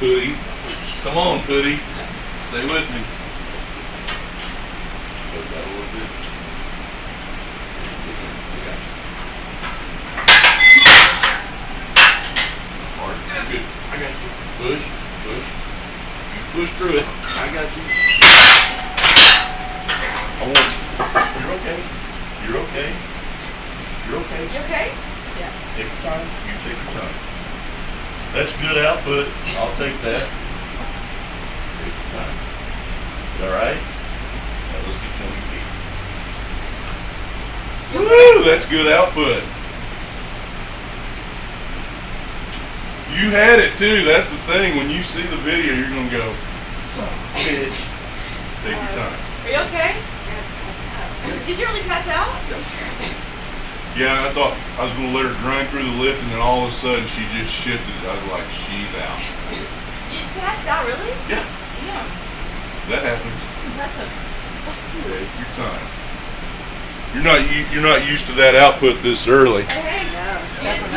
Pooty. Come on, Pooty. Stay with me. Close that a little bit. I got you. Hard. Good. I got you. Push. Push. You push through it. I got you. I want you. You're okay. You're okay. You're okay. You okay? Yeah. Take your time. You take your time. That's good output. I'll take that. Take your time. All right? Now let's get you on your feet. Woo! That's good output. You had it too. That's the thing. When you see the video, you're gonna go, son of a bitch. Take your time. Are you okay? Did you really pass out? Yeah, I thought I was gonna let her grind through the lift, and then all of a sudden she just shifted. I was like, she's out. You passed out, really? Yeah, Damn. that happens. It's impressive. Take your time. You're not used to that output this early. Hey, No. you